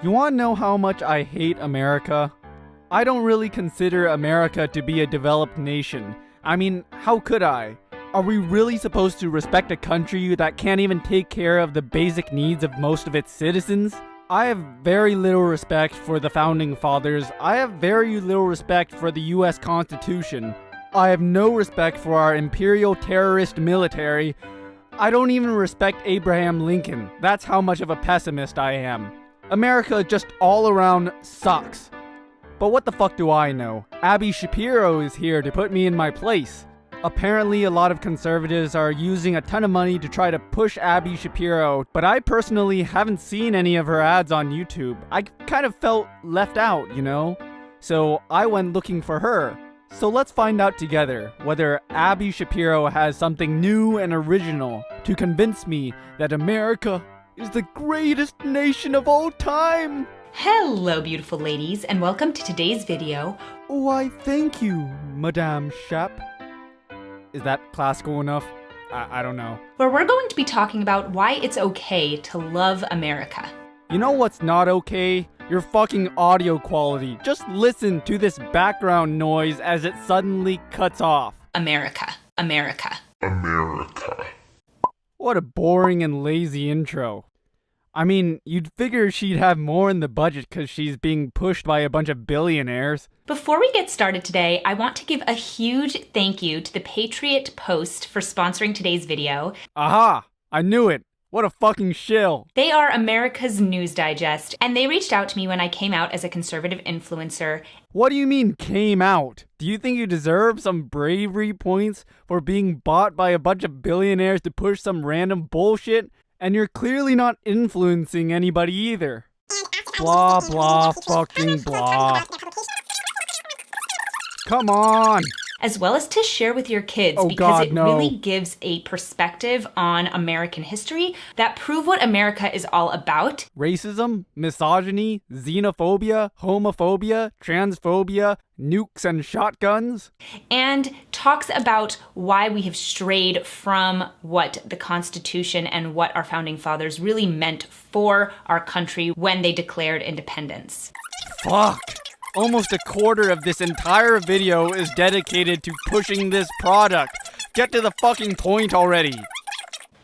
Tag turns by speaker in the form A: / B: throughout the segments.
A: You wanna know how much I hate America? I don't really consider America to be a developed nation. I mean, how could I? Are we really supposed to respect a country that can't even take care of the basic needs of most of its citizens? I have very little respect for the Founding Fathers. I have very little respect for the US Constitution. I have no respect for our imperial terrorist military. I don't even respect Abraham Lincoln. That's how much of a pessimist I am. America just all around sucks. But what the fuck do I know? Abby Shapiro is here to put me in my place. Apparently a lot of conservatives are using a ton of money to try to push Abby Shapiro, but I personally haven't seen any of her ads on YouTube. I kind of felt left out, you know? So I went looking for her. So let's find out together whether Abby Shapiro has something new and original to convince me that America is the greatest nation of all time.
B: Hello, beautiful ladies, and welcome to today's video.
A: Why, thank you, Madame Shap. Is that classical enough? I don't know.
B: Where we're going to be talking about why it's okay to love America.
A: You know what's not okay? Your fucking audio quality. Just listen to this background noise as it suddenly cuts off.
B: America, America,
C: America.
A: What a boring and lazy intro. I mean, you'd figure she'd have more in the budget because she's being pushed by a bunch of billionaires.
B: Before we get started today, I want to give a huge thank you to the Patriot Post for sponsoring today's video.
A: Aha! I knew it! What a fucking shill!
B: They are America's news digest, and they reached out to me when I came out as a conservative influencer.
A: What do you mean, came out? Do you think you deserve some bravery points for being bought by a bunch of billionaires to push some random bullshit? And you're clearly not influencing anybody either. Blah, blah, fucking blah. Come on!
B: As well as to share with your kids because it really gives a perspective on American history that prove what America is all about.
A: Racism, misogyny, xenophobia, homophobia, transphobia, nukes and shotguns.
B: And talks about why we have strayed from what the Constitution and what our founding fathers really meant for our country when they declared independence.
A: Fuck! Almost a quarter of this entire video is dedicated to pushing this product. Get to the fucking point already.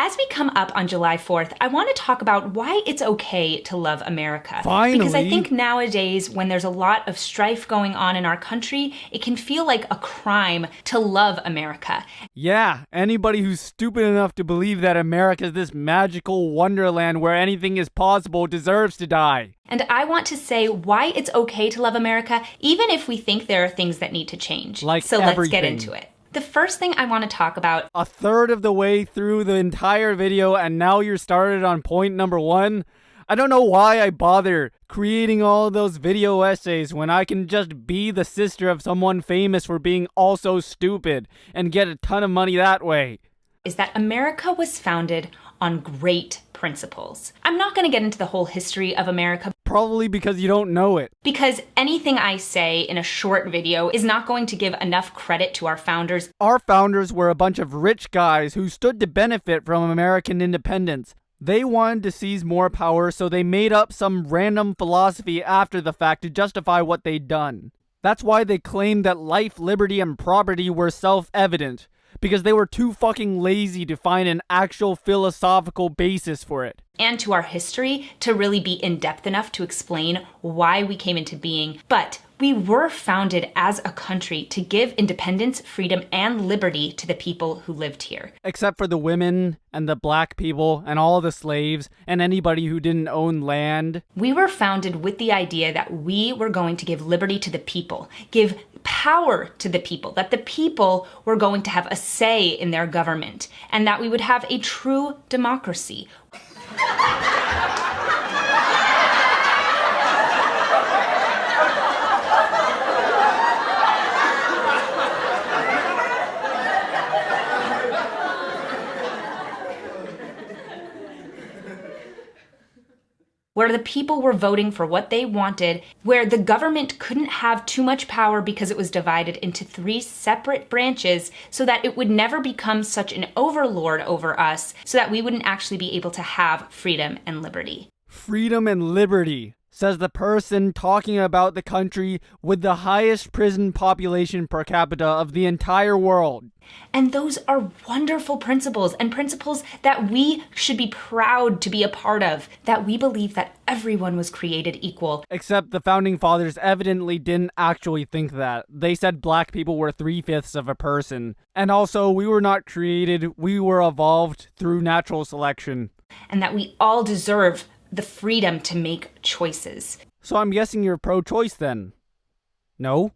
B: As we come up on July 4th, I want to talk about why it's okay to love America.
A: Finally.
B: Because I think nowadays, when there's a lot of strife going on in our country, it can feel like a crime to love America.
A: Yeah, anybody who's stupid enough to believe that America is this magical wonderland where anything is possible deserves to die.
B: And I want to say why it's okay to love America, even if we think there are things that need to change. So let's get into it. The first thing I want to talk about...
A: A third of the way through the entire video and now you're started on point number 1? I don't know why I bother creating all those video essays when I can just be the sister of someone famous for being also stupid and get a ton of money that way.
B: Is that America was founded on great principles. I'm not going to get into the whole history of America.
A: Probably because you don't know it.
B: Because anything I say in a short video is not going to give enough credit to our founders.
A: Our founders were a bunch of rich guys who stood to benefit from American independence. They wanted to seize more power, so they made up some random philosophy after the fact to justify what they'd done. That's why they claimed that life, liberty, and property were self-evident. Because they were too fucking lazy to find an actual philosophical basis for it.
B: And to our history to really be in-depth enough to explain why we came into being. But we were founded as a country to give independence, freedom, and liberty to the people who lived here.
A: Except for the women and the black people and all the slaves and anybody who didn't own land.
B: We were founded with the idea that we were going to give liberty to the people, give power to the people, that the people were going to have a say in their government, and that we would have a true democracy. Where the people were voting for what they wanted, where the government couldn't have too much power because it was divided into 3 separate branches so that it would never become such an overlord over us, so that we wouldn't actually be able to have freedom and liberty.
A: Freedom and liberty. says the person talking about the country with the highest prison population per capita of the entire world.
B: And those are wonderful principles, and principles that we should be proud to be a part of, that we believe that everyone was created equal.
A: Except the founding fathers evidently didn't actually think that. They said black people were 3/5 of a person. And also, we were not created, we were evolved through natural selection.
B: And that we all deserve the freedom to make choices.
A: So I'm guessing you're pro-choice then? No?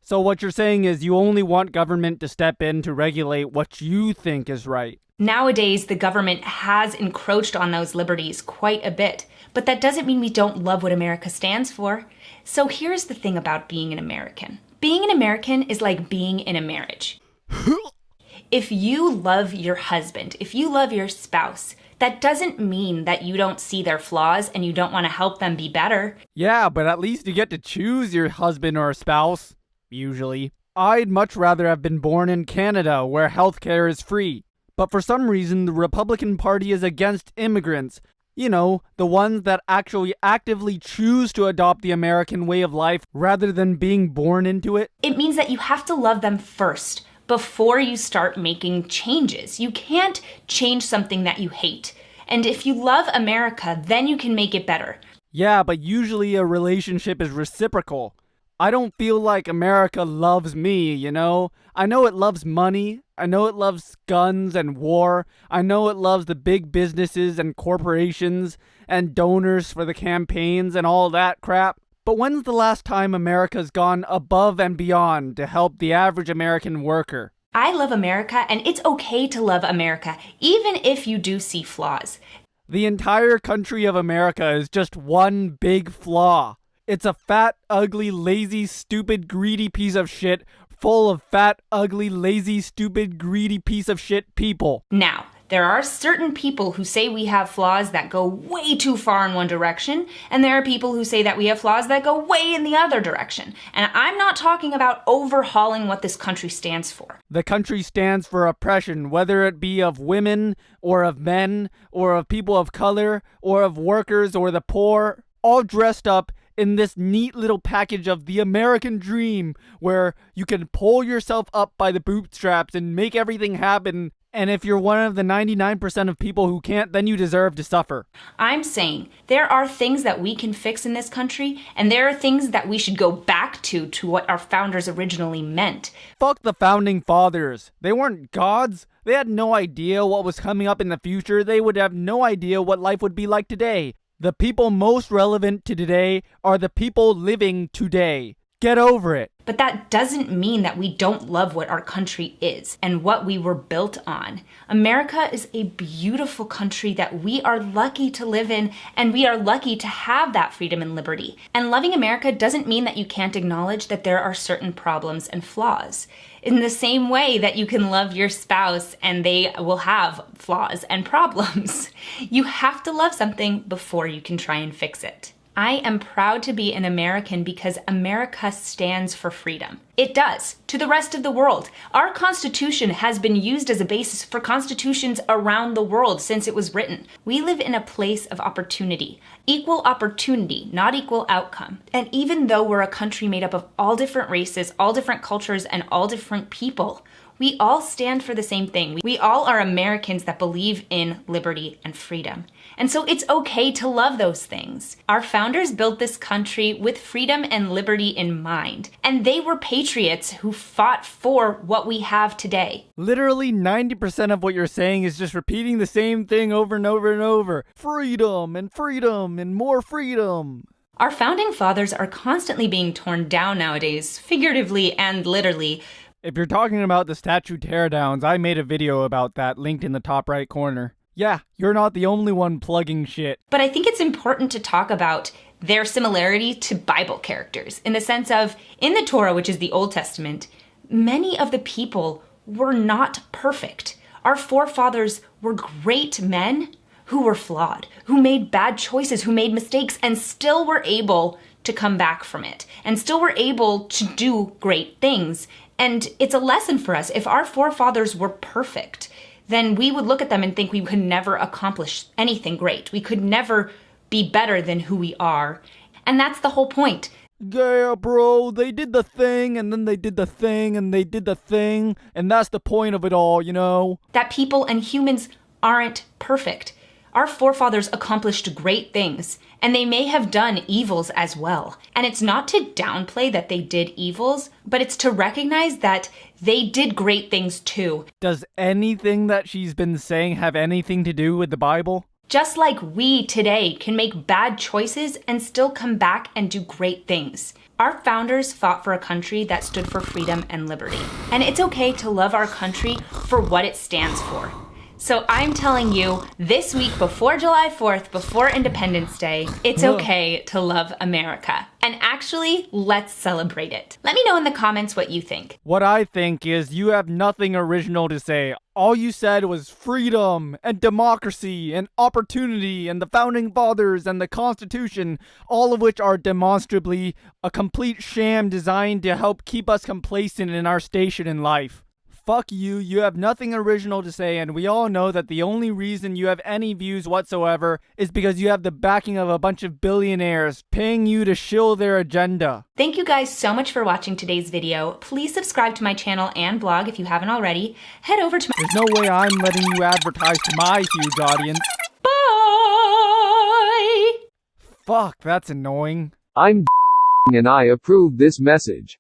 A: So what you're saying is you only want government to step in to regulate what you think is right.
B: Nowadays, the government has encroached on those liberties quite a bit, but that doesn't mean we don't love what America stands for. So here's the thing about being an American. Being an American is like being in a marriage. If you love your husband, if you love your spouse, that doesn't mean that you don't see their flaws and you don't want to help them be better.
A: Yeah, but at least you get to choose your husband or spouse. Usually. I'd much rather have been born in Canada where healthcare is free. But for some reason, the Republican Party is against immigrants. You know, the ones that actually actively choose to adopt the American way of life rather than being born into it.
B: It means that you have to love them first before you start making changes. You can't change something that you hate. And if you love America, then you can make it better.
A: Yeah, but usually a relationship is reciprocal. I don't feel like America loves me, you know? I know it loves money. I know it loves guns and war. I know it loves the big businesses and corporations and donors for the campaigns and all that crap. But when's the last time America's gone above and beyond to help the average American worker?
B: I love America, and it's okay to love America, even if you do see flaws.
A: The entire country of America is just one big flaw. It's a fat, ugly, lazy, stupid, greedy piece of shit full of fat, ugly, lazy, stupid, greedy piece of shit people.
B: Now, there are certain people who say we have flaws that go way too far in one direction, and there are people who say that we have flaws that go way in the other direction. And I'm not talking about overhauling what this country stands for.
A: The country stands for oppression, whether it be of women, or of men, or of people of color, or of workers, or the poor, all dressed up in this neat little package of the American dream, where you can pull yourself up by the bootstraps and make everything happen. And if you're one of the 99% of people who can't, then you deserve to suffer.
B: I'm saying there are things that we can fix in this country, and there are things that we should go back to what our founders originally meant.
A: Fuck the founding fathers. They weren't gods. They had no idea what was coming up in the future. They would have no idea what life would be like today. The people most relevant to today are the people living today. Get over it.
B: But that doesn't mean that we don't love what our country is and what we were built on. America is a beautiful country that we are lucky to live in, and we are lucky to have that freedom and liberty. And loving America doesn't mean that you can't acknowledge that there are certain problems and flaws. In the same way that you can love your spouse and they will have flaws and problems. You have to love something before you can try and fix it. I am proud to be an American because America stands for freedom. It does, to the rest of the world. Our Constitution has been used as a basis for constitutions around the world since it was written. We live in a place of opportunity. Equal opportunity, not equal outcome. And even though we're a country made up of all different races, all different cultures, and all different people, we all stand for the same thing. We all are Americans that believe in liberty and freedom. And so it's okay to love those things. Our founders built this country with freedom and liberty in mind. And they were patriots who fought for what we have today.
A: Literally 90% of what you're saying is just repeating the same thing over and over and over. Freedom and more freedom.
B: Our founding fathers are constantly being torn down nowadays, figuratively and literally.
A: If you're talking about the statue teardowns, I made a video about that, linked in the top right corner. Yeah, you're not the only one plugging shit.
B: But I think it's important to talk about their similarity to Bible characters, in the sense of, in the Torah, which is the Old Testament, many of the people were not perfect. Our forefathers were great men who were flawed, who made bad choices, who made mistakes, and still were able to come back from it, and still were able to do great things. And it's a lesson for us. If our forefathers were perfect, then we would look at them and think we could never accomplish anything great. We could never be better than who we are. And that's the whole point.
A: Yeah, bro, they did the thing, and then they did the thing, and they did the thing, and that's the point of it all, you know?
B: That people and humans aren't perfect. Our forefathers accomplished great things, and they may have done evils as well. And it's not to downplay that they did evils, but it's to recognize that they did great things too.
A: Does anything that she's been saying have anything to do with the Bible?
B: Just like we today can make bad choices and still come back and do great things. Our founders fought for a country that stood for freedom and liberty. And it's okay to love our country for what it stands for. So I'm telling you, this week before July 4th, before Independence Day, it's okay to love America. And actually, let's celebrate it. Let me know in the comments what you think.
A: What I think is you have nothing original to say. All you said was freedom and democracy and opportunity and the founding fathers and the Constitution, all of which are demonstrably a complete sham designed to help keep us complacent in our station in life. Fuck you, you have nothing original to say, and we all know that the only reason you have any views whatsoever is because you have the backing of a bunch of billionaires paying you to shill their agenda.
B: Thank you guys so much for watching today's video. Please subscribe to my channel and blog if you haven't already. Head over to my—
A: There's no way I'm letting you advertise to my huge audience.
B: Bye!
A: Fuck, that's annoying.
C: I'm and I approve this message.